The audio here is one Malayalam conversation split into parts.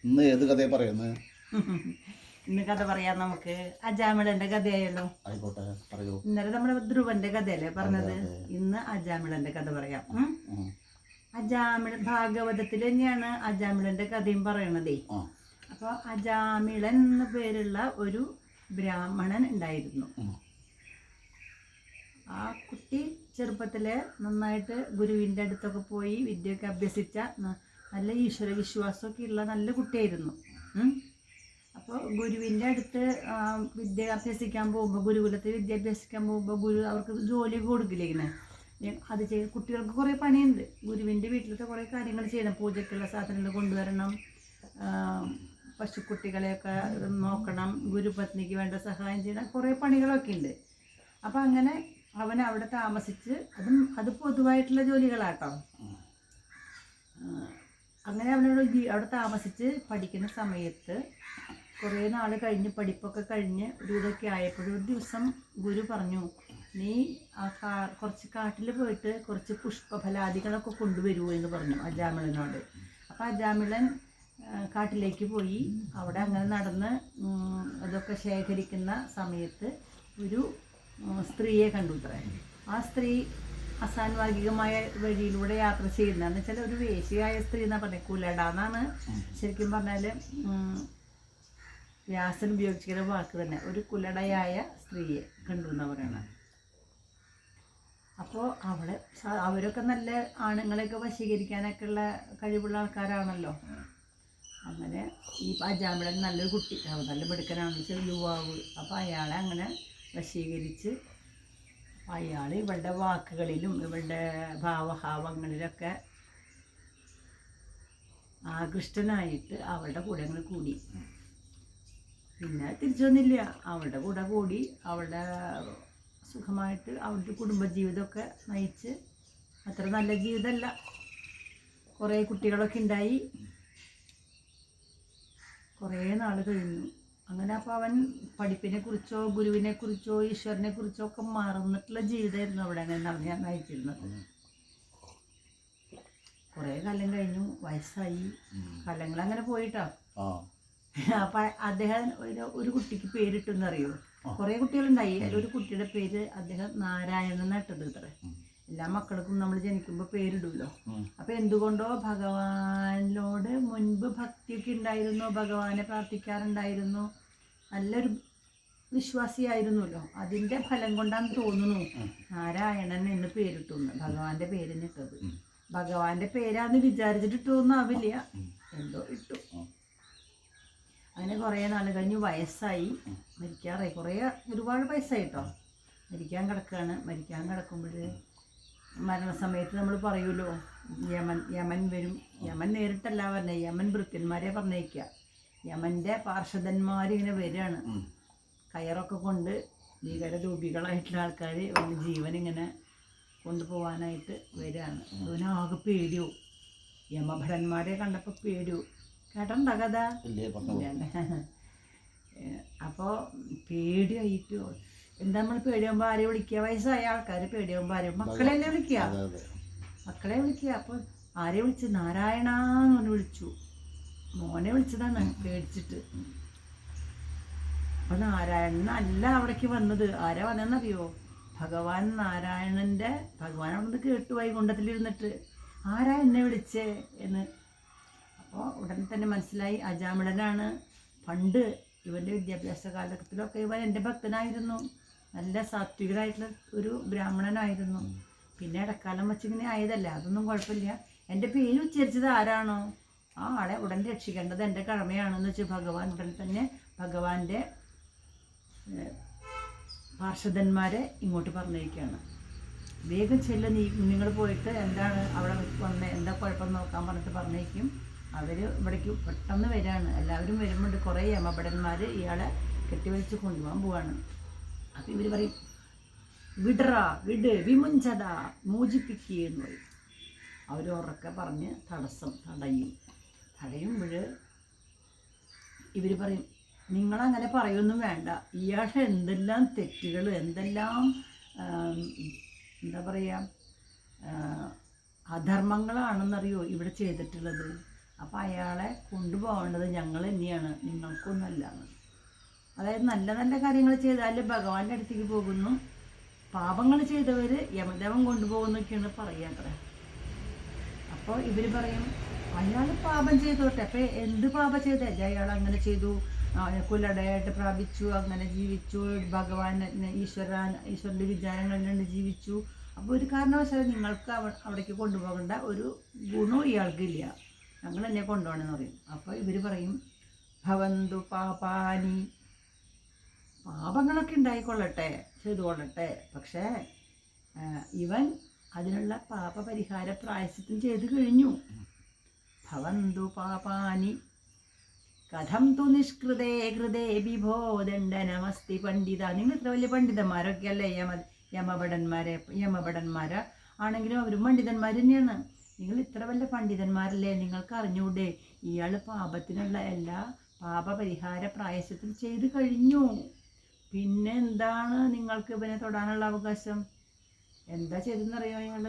ഇന്ന് ഏത് കഥയെ പറയുന്നത്? ഇന്ന് കഥ പറയാം നമുക്ക്. അജാമിളന്റെ കഥയായല്ലോ. ആയിക്കോട്ടെ, പറയൂ. ഇന്നലെ നമ്മുടെ ധ്രുവന്റെ കഥയല്ലേ പറഞ്ഞത്. ഇന്ന് അജാമിളന്റെ കഥ പറയാം. അജാമിള ഭാഗവതത്തിൽ തന്നെയാണ് അജാമിളന്റെ കഥയും പറയണതേ. അപ്പോൾ അജാമിളൻ എന്ന പേരുള്ള ഒരു ബ്രാഹ്മണൻ ഉണ്ടായിരുന്നു. ആ കുട്ടി ചെറുപ്പത്തിലെ നന്നായിട്ട് ഗുരുവിൻ്റെ അടുത്തൊക്കെ പോയി വിദ്യയൊക്കെ അഭ്യസിച്ച നല്ല ഈശ്വര വിശ്വാസമൊക്കെ ഉള്ള നല്ല കുട്ടിയായിരുന്നു. അപ്പോൾ ഗുരുവിൻ്റെ അടുത്ത് വിദ്യ അഭ്യസിക്കാൻ പോകുമ്പോൾ, ഗുരുകുലത്തിൽ വിദ്യ അഭ്യസിക്കാൻ പോകുമ്പോൾ ഗുരു അവർക്ക് ജോലി കൊടുക്കില്ലേ ഇങ്ങനെ. അത് കുട്ടികൾക്ക് കുറേ പണിയുണ്ട്. ഗുരുവിൻ്റെ വീട്ടിലത്തെ കുറേ കാര്യങ്ങൾ ചെയ്യണം. പൂജയ്ക്കുള്ള സാധനങ്ങൾ കൊണ്ടുവരണം, പശുക്കുട്ടികളെയൊക്കെ നോക്കണം, ഗുരുപത്നിക്ക് വേണ്ട സഹായം ചെയ്യണം, കുറേ പണികളൊക്കെ ഉണ്ട്. അപ്പം അങ്ങനെ അവൻ അവിടെ താമസിച്ച്, അത് പൊതുവായിട്ടുള്ള ജോലികളാട്ടോ. അങ്ങനെ അവനോട് അവിടെ താമസിച്ച് പഠിക്കുന്ന സമയത്ത് കുറേ നാൾ കഴിഞ്ഞ് പഠിപ്പൊക്കെ കഴിഞ്ഞ് ഒരു ഇതൊക്കെ ആയപ്പോഴും ഒരു ദിവസം ഗുരു പറഞ്ഞു, നീ കുറച്ച് കാട്ടിൽ പോയിട്ട് കുറച്ച് പുഷ്പഫലാദികളൊക്കെ കൊണ്ടുവരുമോ എന്ന് പറഞ്ഞു അജാമിളനോട്. അപ്പോൾ അജാമിളൻ കാട്ടിലേക്ക് പോയി. അവിടെ അങ്ങനെ നടന്ന് അതൊക്കെ ശേഖരിക്കുന്ന സമയത്ത് ഒരു സ്ത്രീയെ കണ്ടു ഇത്രേ. ആ സ്ത്രീ അസാൻമാർഗികമായ വഴിയിലൂടെ യാത്ര ചെയ്യുന്നതെന്ന് വെച്ചാൽ ഒരു വേശ്യയായ സ്ത്രീ എന്നാണ് പറഞ്ഞത്. കുലട എന്നാണ് ശരിക്കും പറഞ്ഞാൽ വ്യാസൻ ഉപയോഗിച്ചിരിക്കുന്ന വാക്ക് തന്നെ. ഒരു കുലടയായ സ്ത്രീയെ കണ്ടു എന്നാണ് പറയണത്. അപ്പോൾ അവരൊക്കെ നല്ല ആണുങ്ങളെയൊക്കെ വശീകരിക്കാനൊക്കെ ഉള്ള കഴിവുള്ള ആൾക്കാരാണല്ലോ. അങ്ങനെ ഈ അജാമിളൻ നല്ലൊരു കുട്ടി, നല്ല മിടുക്കനാണെന്ന് വെച്ചാൽ യുവാവ്. അപ്പോൾ അയാളെ അങ്ങനെ വശീകരിച്ച് അയാൾ ഇവളുടെ വാക്കുകളിലും ഇവളുടെ ഭാവഭാവങ്ങളിലൊക്കെ ആകൃഷ്ടനായിട്ട് അവളുടെ കൂടെ അങ്ങനെ കൂടി. പിന്നെ തിരിച്ചു വന്നില്ല. അവളുടെ കൂടെ കൂടി അവളുടെ സുഖമായിട്ട് അവളുടെ കുടുംബജീവിതമൊക്കെ നയിച്ച്. അത്ര നല്ല ജീവിതമല്ല, കുറേ കുട്ടികളൊക്കെ ഉണ്ടായി. കുറേ നാൾ കഴിഞ്ഞു. അങ്ങനെ അപ്പോൾ അവൻ പഠിപ്പിനെ കുറിച്ചോ ഗുരുവിനെ കുറിച്ചോ ഈശ്വരനെ കുറിച്ചോ ഒക്കെ മറന്നിട്ടുള്ള ജീവിതമായിരുന്നു അവിടെ അങ്ങനെ നയിച്ചിരുന്നത്. കുറേ കാലം കഴിഞ്ഞു, വയസ്സായി, കാലങ്ങൾ അങ്ങനെ പോയിട്ടോ. അപ്പം അദ്ദേഹം ഒരു കുട്ടിക്ക് പേരിട്ടെന്ന് അറിയോ? കുറേ കുട്ടികളുണ്ടായി. അതിലൊരു കുട്ടിയുടെ പേര് അദ്ദേഹം നാരായണൻ നട്ടത് ഇത്ര. എല്ലാ മക്കൾക്കും നമ്മൾ ജനിക്കുമ്പോൾ പേരിടുമല്ലോ. അപ്പം എന്തുകൊണ്ടോ ഭഗവാനോട് മുൻപ് ഭക്തിയൊക്കെ ഉണ്ടായിരുന്നു, ഭഗവാനെ പ്രാർത്ഥിക്കാറുണ്ടായിരുന്നു, നല്ലൊരു വിശ്വാസിയായിരുന്നല്ലോ. അതിൻ്റെ ഫലം കൊണ്ടാന്ന് തോന്നുന്നു നാരായണൻ എന്ന് പേരിട്ടു. ഭഗവാന്റെ പേരിനിട്ടത് ഭഗവാന്റെ പേരാന്ന് വിചാരിച്ചിട്ടിട്ടൊന്നും ആവില്ല, എന്തോ ഇട്ടു. അങ്ങനെ കുറേ നാൾ കഴിഞ്ഞ് വയസ്സായി, മരിക്കാറായി. ഒരുപാട് വയസ്സായിട്ടോ. മരിക്കാൻ കിടക്കുമ്പോൾ മരണസമയത്ത് നമ്മൾ പറയുമല്ലോ, യമൻ വരും. യമൻ നേരിട്ടല്ല പറഞ്ഞത്, യമൻ ഭൃത്യന്മാരെ പറഞ്ഞേക്കുക. യമൻ്റെ പാർഷദന്മാരിങ്ങനെ വരികയാണ്, കയറൊക്കെ കൊണ്ട്. ഭീകരരൂപികളായിട്ടുള്ള ആൾക്കാർ ജീവൻ ഇങ്ങനെ കൊണ്ടുപോകാനായിട്ട് വരികയാണ്. അവനാകെ പേടിയോ, യമഭടന്മാരെ കണ്ടപ്പോൾ പേടിയോ. കേട്ടോ കഥ? അപ്പോൾ പേടിയായിട്ടോ. എന്താ നമ്മൾ പേടിയാകുമ്പോൾ ആരെ വിളിക്കുക? വയസ്സായ ആൾക്കാർ പേടിയാകുമ്പോൾ ആരെ? മക്കളെന്നെ വിളിക്കുക, മക്കളെ വിളിക്കുക. അപ്പോൾ ആരെ വിളിച്ച്? നാരായണാന്ന് പറഞ്ഞ് വിളിച്ചു. മോനെ വിളിച്ചതാണ് പേടിച്ചിട്ട്. അപ്പോൾ നാരായണൻ അല്ല അവിടേക്ക് വന്നത്. ആരാ വന്നതെന്നറിയോ? ഭഗവാൻ നാരായണൻ്റെ ഭഗവാൻ അവിടെ നിന്ന് കേട്ടു വൈകുണ്ഠത്തിലിരുന്നിട്ട്, ആരാ എന്നെ വിളിച്ചേ എന്ന്. അപ്പോൾ ഉടനെ തന്നെ മനസ്സിലായി അജാമിളനാണ്. പണ്ട് ഇവൻ്റെ വിദ്യാഭ്യാസ കാലഘട്ടത്തിലൊക്കെ ഇവൻ എൻ്റെ ഭക്തനായിരുന്നു, നല്ല സാത്വികനായിട്ടുള്ള ഒരു ബ്രാഹ്മണനായിരുന്നു. പിന്നെ ഇടക്കാലം വെച്ചിങ്ങനെ ആയതല്ല, അതൊന്നും കുഴപ്പമില്ല. എൻ്റെ പേര് ഉച്ചരിച്ചത് ആരാണോ ആ ആളെ ഉടൻ രക്ഷിക്കേണ്ടത് എൻ്റെ കടമയാണെന്ന് വെച്ച് ഭഗവാൻ ഉടൻ തന്നെ ഭഗവാന്റെ പാർഷദന്മാരെ ഇങ്ങോട്ട് പറഞ്ഞിരിക്കുകയാണ്. വേഗം ചെല്ല, നിങ്ങൾ പോയിട്ട് എന്താണ് അവിടെ വന്ന് എന്താ കുഴപ്പം നോക്കാൻ പറഞ്ഞിട്ട് പറഞ്ഞേക്കും. അവർ ഇവിടേക്ക് പെട്ടെന്ന് വരികയാണ്. എല്ലാവരും വരുമ്പോണ്ട് കുറേ യമഭടന്മാർ ഇയാളെ കെട്ടിവലിച്ച് കൊണ്ടുപോകാൻ പോവാണ്. അപ്പം ഇവർ പറയും, വിട് വിമുഞ്ചത, മോചിപ്പിക്കുകയെന്ന് പറയും. അവർ ഉറക്കെ പറഞ്ഞ് തടയുമ്പോൾ ഇവർ പറയും, നിങ്ങളങ്ങനെ പറയൊന്നും വേണ്ട, ഇയാളുടെ എന്തെല്ലാം തെറ്റുകൾ, എന്തെല്ലാം എന്താ പറയുക അധർമ്മങ്ങളാണെന്നറിയോ ഇവിടെ ചെയ്തിട്ടുള്ളത്. അപ്പോൾ അയാളെ കൊണ്ടുപോകേണ്ടത് ഞങ്ങൾ തന്നെയാണ്, നിങ്ങൾക്കൊന്നല്ല. അതായത് നല്ല നല്ല കാര്യങ്ങൾ ചെയ്താൽ ഭഗവാന്റെ അടുത്തേക്ക് പോകുന്നു, പാപങ്ങൾ ചെയ്തവർ യമദേവൻ കൊണ്ടുപോകുന്നൊക്കെയാണ് പറയാത്ര. അപ്പോൾ ഇവർ പറയും അയാൾ പാപം ചെയ്തോട്ടെ, അപ്പോൾ എന്ത് പാപം ചെയ്തേ, അയാൾ അങ്ങനെ ചെയ്തു, കുലടയായിട്ട് പ്രാപിച്ചു, അങ്ങനെ ജീവിച്ചു, ഭഗവാൻ ഈശ്വരൻ്റെ വിചാരങ്ങളിലുണ്ട് ജീവിച്ചു. അപ്പോൾ ഒരു കാരണവശാലും നിങ്ങൾക്ക് അവിടേക്ക് കൊണ്ടുപോകേണ്ട ഒരു ഗുണവും ഇയാൾക്കില്ല, ഞങ്ങൾ എന്നെ കൊണ്ടുപോകണമെന്ന് പറയും. അപ്പോൾ ഇവർ പറയും ഭവന്തു പാപാനി, പാപങ്ങളൊക്കെ ഉണ്ടായിക്കൊള്ളട്ടെ, ചെയ്തുകൊള്ളട്ടെ, പക്ഷേ ഇവൻ അതിനുള്ള പാപപരിഹാര പ്രായശ്ചിത്തം ചെയ്തു കഴിഞ്ഞു. ഭവന്തു പാപാനി കഥം തു നിഷ്കൃതേ കൃതേ വിഭോ ദണ്ഡനമസ്തി പണ്ഡിത. നിങ്ങൾ ഇത്ര വലിയ പണ്ഡിതന്മാരൊക്കെ അല്ലേ, യമഭടന്മാർ ആണെങ്കിലും അവരും പണ്ഡിതന്മാർ തന്നെയാണ്. നിങ്ങൾ ഇത്ര വലിയ പണ്ഡിതന്മാരല്ലേ, നിങ്ങൾക്ക് അറിഞ്ഞൂടെ ഇയാൾ പാപത്തിനുള്ള എല്ലാ പാപപരിഹാര പ്രായശ്ചിത്തം ചെയ്തു കഴിഞ്ഞു, പിന്നെ എന്താണ് നിങ്ങൾക്ക് ഇവനെ തൊടാനുള്ള അവകാശം? എന്താ ചെയ്തെന്നറിയോ നിങ്ങൾ?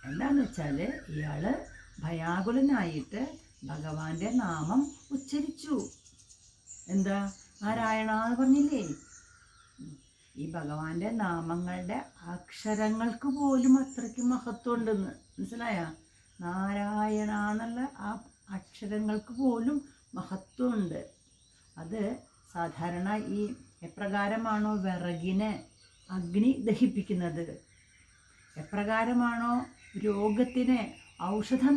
എന്താണെന്ന് വെച്ചാൽ ഇയാൾ ഭയാകുലനായിട്ട് ഭഗവാന്റെ നാമം ഉച്ചരിച്ചു. എന്താ നാരായണ എന്ന് പറഞ്ഞില്ലേ? ഈ ഭഗവാന്റെ നാമങ്ങളുടെ അക്ഷരങ്ങൾക്ക് പോലും അത്രയ്ക്ക് മഹത്വം ഉണ്ടെന്ന് മനസ്സിലായ? നാരായണ എന്നുള്ള ആ അക്ഷരങ്ങൾക്ക് പോലും മഹത്വമുണ്ട്. അത് സാധാരണ ഈ എപ്രകാരമാണോ വിറകിനെ അഗ്നി ദഹിപ്പിക്കുന്നത്, എപ്രകാരമാണോ രോഗത്തിന് ഔഷധം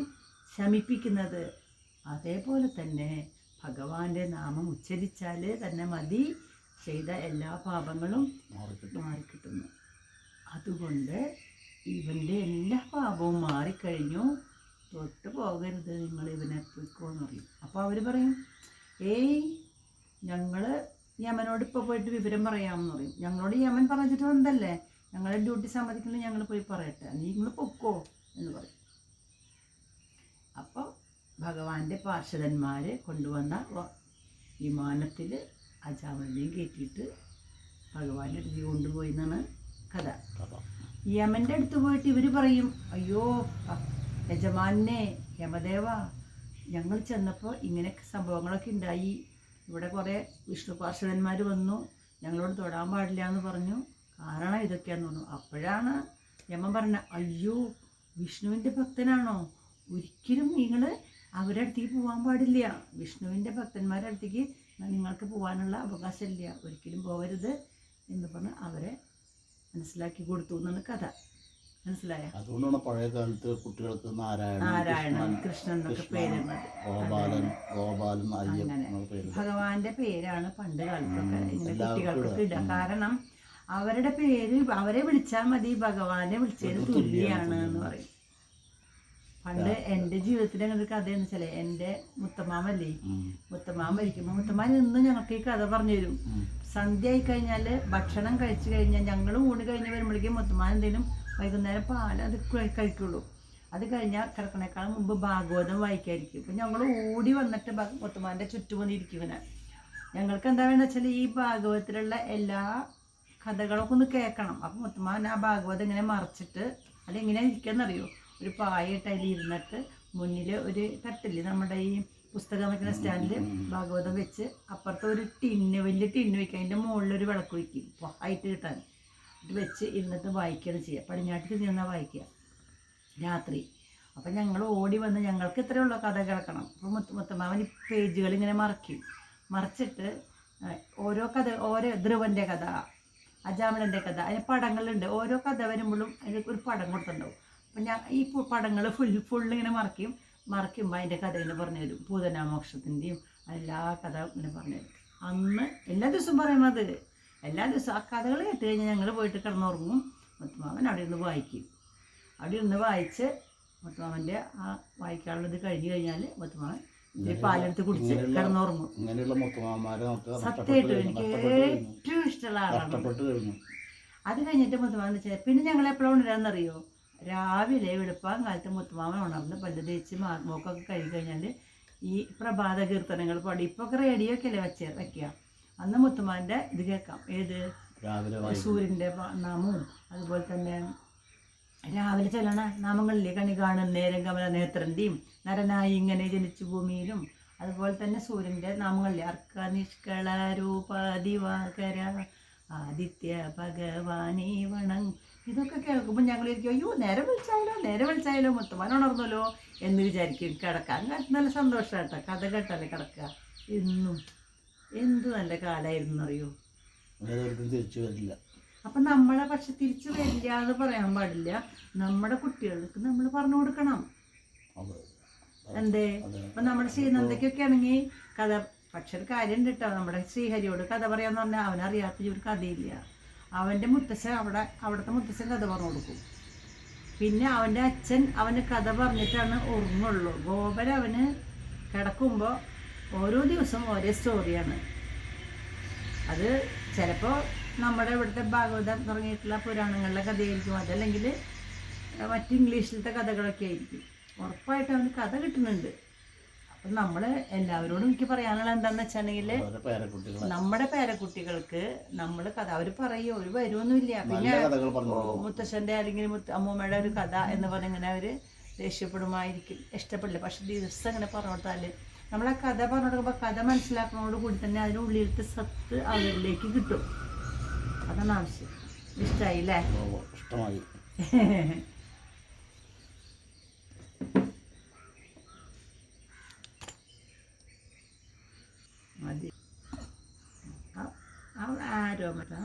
ശമിപ്പിക്കുന്നത്, അതേപോലെ തന്നെ ഭഗവാന്റെ നാമം ഉച്ചരിച്ചാൽ തന്നെ മതി ചെയ്ത എല്ലാ പാപങ്ങളും മാറിക്കിട്ടുന്നു. അതുകൊണ്ട് ഇവൻ്റെ എല്ലാ പാപവും മാറിക്കഴിഞ്ഞു, തൊട്ട് പോകരുത് നിങ്ങൾ ഇവനെ പൊയ്ക്കോന്ന് പറയും. അപ്പോൾ അവർ പറയും ഏയ് ഞങ്ങൾ യമനോട് ഇപ്പോൾ പോയിട്ട് വിവരം പറയാമെന്ന് പറയും. ഞങ്ങളോട് യമൻ പറഞ്ഞിട്ട് വന്നതല്ലേ, ഞങ്ങളുടെ ഡ്യൂട്ടി സമ്മതിക്കുന്നത് ഞങ്ങൾ പോയി പറയട്ടെ, നിങ്ങൾ പൊക്കോ എന്ന് പറയും. അപ്പോൾ ഭഗവാന്റെ പാർഷദന്മാർ കൊണ്ടുവന്ന വിമാനത്തിൽ അജാമിളനെയും കയറ്റിയിട്ട് ഭഗവാന്റെ അടുത്ത് കൊണ്ടുപോയി എന്നാണ് കഥ. യമൻ്റെ അടുത്ത് പോയിട്ട് ഇവർ പറയും അയ്യോ യജമാനെ യമദേവ, ഞങ്ങൾ ചെന്നപ്പോൾ ഇങ്ങനെ സംഭവങ്ങളൊക്കെ ഉണ്ടായി, ഇവിടെ കുറേ വിഷ്ണു പാർഷദന്മാർ വന്നു, ഞങ്ങളോട് തൊടാൻ പാടില്ല എന്ന് പറഞ്ഞു, കാരണം ഇതൊക്കെയാന്ന് പറഞ്ഞു. അപ്പോഴാണ് യമൻ പറഞ്ഞ അയ്യോ വിഷ്ണുവിൻ്റെ ഭക്തനാണോ, ഒരിക്കലും നിങ്ങൾ അവരുടെ അടുത്തേക്ക് പോകാൻ പാടില്ല, വിഷ്ണുവിൻ്റെ ഭക്തന്മാരുടെ അടുത്തേക്ക് നിങ്ങൾക്ക് പോകാനുള്ള അവകാശമില്ല, ഒരിക്കലും പോകരുത് എന്ന് പറഞ്ഞ് അവരെ മനസ്സിലാക്കി കൊടുത്തു എന്നാണ് കഥ. മനസ്സിലായ? അതുകൊണ്ടാണ് പഴയ കാലത്ത് കുട്ടികൾക്ക് നാരായണൻ കൃഷ്ണൻ എന്നൊക്കെ പേരുന്നത്. ഭഗവാന്റെ പേരാണ് പണ്ട് കാലത്തൊക്കെ ഇങ്ങനെ കുട്ടികൾക്കൊക്കെ ഇടുക. കാരണം അവരുടെ പേര് അവരെ വിളിച്ചാൽ മതി, ഭഗവാനെ വിളിച്ചതിന് തുല്യാണ് എന്ന് പറയും. പണ്ട് എൻ്റെ ജീവിതത്തിൽ അങ്ങനെ ഒരു കഥയെന്ന് വെച്ചാൽ എൻ്റെ മുത്തമാമല്ലേ, മുത്തമാമ മരിക്കുമ്പോൾ മുത്തമാൻ ഇന്നും ഞങ്ങൾക്ക് ഈ കഥ പറഞ്ഞു തരും. സന്ധ്യ ആയി കഴിഞ്ഞാൽ ഭക്ഷണം കഴിച്ചു കഴിഞ്ഞാൽ ഞങ്ങൾ ഊണ് കഴിഞ്ഞ് വരുമ്പോഴേക്കും മുത്തമാൻ എന്തെങ്കിലും വൈകുന്നേരം അത് കഴിക്കുള്ളൂ. അത് കഴിഞ്ഞാൽ കിടക്കണേക്കാളും മുമ്പ് ഭാഗവതം വായിക്കായിരിക്കും. അപ്പം ഞങ്ങൾ ഓടി വന്നിട്ട് മുത്തമാൻ്റെ ചുറ്റും വന്നിരിക്കുവിനെ. ഞങ്ങൾക്ക് എന്താ വേണമെന്ന് വെച്ചാൽ ഈ ഭാഗവതത്തിലുള്ള എല്ലാ കഥകളൊക്കെ ഒന്ന് കേൾക്കണം. അപ്പം മുത്തമാൻ ആ ഭാഗവതം ഇങ്ങനെ മറിച്ചിട്ട് അതെങ്ങനെയാണ് ഇരിക്കുകയെന്നറിയോ, ഒരു പായിട്ട് അതിൽ ഇരുന്നിട്ട് മുന്നിൽ ഒരു തട്ടില് നമ്മുടെ ഈ പുസ്തകം വയ്ക്കുന്ന സ്റ്റാൻഡിൽ ഭാഗവതം വെച്ച് അപ്പുറത്ത് ഒരു വലിയ ടിന്ന് വയ്ക്കുക, അതിൻ്റെ മുകളിലൊരു വിളക്ക് വയ്ക്കും ഹൈറ്റ് കിട്ടാൻ, ഇത് വെച്ച് ഇരുന്നിട്ട് വായിക്കുകയാണ് ചെയ്യുക. പടിഞ്ഞാട്ടിൽ നിന്നാൽ വായിക്കുക രാത്രി. അപ്പം ഞങ്ങൾ ഓടി വന്ന് ഞങ്ങൾക്ക് ഇത്രയുള്ള കഥ കേൾക്കണം. അപ്പോൾ മുത്തമാവൻ ഈ പേജുകൾ ഇങ്ങനെ മറിച്ചിട്ട് ഓരോ കഥ, ഓരോ ധ്രുവൻ്റെ കഥ, അജാമിളൻ്റെ കഥ, അതിന് പടങ്ങളുണ്ട്. ഓരോ കഥ വരുമ്പോഴും അതിന് ഒരു പടം കൊടുത്തിട്ടുണ്ടാവും. അപ്പം ഞാൻ ഈ പടങ്ങൾ ഫുള്ളിങ്ങനെ മറിക്കുമ്പോൾ അതിൻ്റെ കഥ ഇങ്ങനെ പറഞ്ഞു തരും. പൂതനാമോക്ഷത്തിൻ്റെയും എല്ലാ കഥ ഇങ്ങനെ പറഞ്ഞു തരും. അന്ന് എല്ലാ ദിവസവും പറയണത്, എല്ലാ ദിവസവും ആ കഥകൾ കേട്ട് കഴിഞ്ഞാൽ ഞങ്ങൾ പോയിട്ട് കിടന്നുറങ്ങും. മുത്തുമാമൻ അവിടെ ഇരുന്ന് വായിക്കും. അവിടെ ഇരുന്ന് വായിച്ച് മുത്തുമാമൻ്റെ ആ വായിക്കാനുള്ളത് കഴിഞ്ഞ് കഴിഞ്ഞാൽ മുത്തുമാമൻ പാലെടുത്ത് കുടിച്ച് കിടന്നുറങ്ങും. സത്യമായിട്ടും എനിക്ക് ഏറ്റവും ഇഷ്ടമുള്ള ആളാണ്. അത് കഴിഞ്ഞിട്ട് മുത്തുമാമൻ വെച്ചാൽ പിന്നെ ഞങ്ങൾ എപ്പോഴും ഉണരാന്നറിയോ, രാവിലെ വെളുപ്പാൻ കാലത്ത് മുത്തുമാമൻ ഉണർന്ന് പല്ല് തേച്ച് മൂക്കൊക്കെ കഴുകി കഴിഞ്ഞാൽ ഈ പ്രഭാത കീർത്തനങ്ങൾ പാടി. ഇപ്പൊക്കെ റേഡിയോ ഒക്കെ അല്ലേ വയ്ക്കുക. അന്ന് മുത്തുമാൻ്റെ ഇത് കേൾക്കാം, ഏത് സൂര്യൻ്റെ നാമവും അതുപോലെ തന്നെ രാവിലെ ചെല്ലണ നാമങ്ങളിലെ കണി കാണും നേരം കമല നേത്രൻ്റെയും നരനായി ഇങ്ങനെ ജനിച്ചു ഭൂമിയിലും അതുപോലെ തന്നെ സൂര്യൻ്റെ നാമങ്ങളിലെ അർക്ക നിഷ്കള രൂപ ദിവാകര ആദിത്യ ഭഗവാനേ വണം. ഇതൊക്കെ കേൾക്കുമ്പോൾ ഞങ്ങൾ ഇരിക്കും, അയ്യോ നേരെ വിളിച്ചായാലോ മുത്തമാൻ ഉണർന്നല്ലോ എന്ന് വിചാരിക്കും. കിടക്കാൻ നല്ല സന്തോഷം കേട്ടോ, കഥ കേട്ടല്ലേ കിടക്കുക. എന്നും എന്ത് നല്ല കാലമായിരുന്നു അറിയോ. തിരിച്ചു വരില്ല. അപ്പം നമ്മളെ പക്ഷെ തിരിച്ചു വരില്ല എന്ന് പറയാൻ പാടില്ല. നമ്മുടെ കുട്ടികൾക്ക് നമ്മൾ പറഞ്ഞു കൊടുക്കണം. എന്തേ അപ്പം നമ്മുടെ ശ്രീനന്ദയ്ക്കൊക്കെ ആണെങ്കിൽ കഥ, പക്ഷെ ഒരു കാര്യം ഉണ്ട് കേട്ടോ, നമ്മുടെ ശ്രീഹരിയോട് കഥ പറയാന്ന് പറഞ്ഞാൽ അവനറിയാത്ത ഒരു കഥയില്ല. അവൻ്റെ മുത്തശ്ശൻ അവിടുത്തെ മുത്തശ്ശൻ കഥ പറഞ്ഞു കൊടുക്കും. പിന്നെ അവൻ്റെ അച്ഛൻ അവന് കഥ പറഞ്ഞിട്ടാണ് ഉറങ്ങുള്ളൂ. ഗോപൻ അവന് കിടക്കുമ്പോൾ ഓരോ ദിവസവും ഓരോ സ്റ്റോറിയാണ്. അത് ചിലപ്പോൾ നമ്മുടെ ഇവിടുത്തെ ഭാഗവതം തുടങ്ങിയിട്ടുള്ള പുരാണങ്ങളിലെ കഥയായിരിക്കും, അതല്ലെങ്കിൽ മറ്റ് ഇംഗ്ലീഷിലത്തെ കഥകളൊക്കെ ആയിരിക്കും. ഉറപ്പായിട്ട് അവന് കഥ കിട്ടുന്നുണ്ട്. അപ്പം നമ്മൾ എല്ലാവരോടും എനിക്ക് പറയാനുള്ള എന്താണെന്ന് വെച്ചിട്ടുണ്ടെങ്കിൽ നമ്മുടെ പേരക്കുട്ടികൾക്ക് നമ്മൾ കഥ അവർ പറയും, ഒരു വരുമൊന്നുമില്ല. പിന്നെ മുത്തശ്ശൻ്റെ അല്ലെങ്കിൽ അമ്മൂമ്മയുടെ ഒരു കഥ എന്ന് പറഞ്ഞിങ്ങനെ അവർ ദേഷ്യപ്പെടുമായിരിക്കും, ഇഷ്ടപ്പെടില്ല. പക്ഷെ ദിവസം അങ്ങനെ പറഞ്ഞു കൊടുത്താൽ നമ്മളാ കഥ പറഞ്ഞു കൊടുക്കുമ്പോൾ കഥ മനസ്സിലാക്കുന്നതോട് കൂടി തന്നെ അതിനുള്ളിലത്തെ സത്ത് അവരിലേക്ക് കിട്ടും. അതാണ് ആവശ്യം. ഇഷ്ടമായില്ലേ? ഇഷ്ടമായി. മതി. ആരോ മറ്റാ